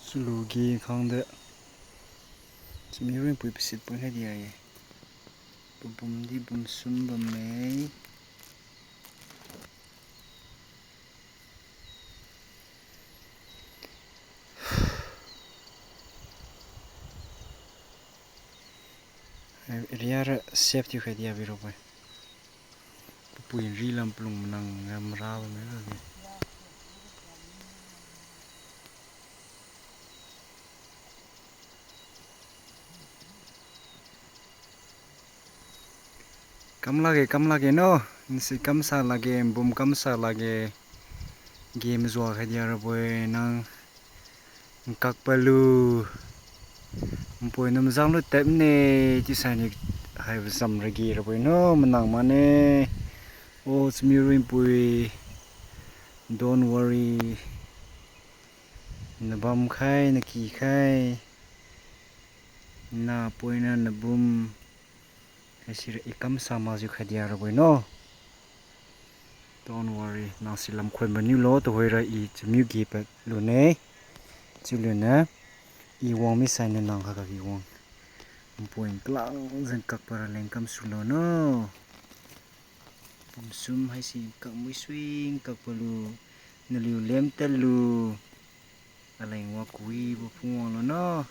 Sulugi khangda semirin pui pisit pun hadia ye bum di bum sum bum mai riara safety hadia biro pai pui ri lam plung nang ngam raw me lagi kam lage no nsi kamsa lage bum kamsa lage game zwa hadia boy nang kak palu mpoi nam jang lu tep ne ti sani hai zam ragi boy no menang mane o smirin pui don't worry na bam khai na ki khai na poina na bum asir ikam sama ju khadia boy no don't worry na silam khoi bani lo to hoira I chmu gi pa lo ne chuluna I wong mi sai na nang kha ka gi wong point klang zen kak para leng kam sulo no sum hai si kak mui swing kak palu na liu lem talu aleng wa kui bo phung lo no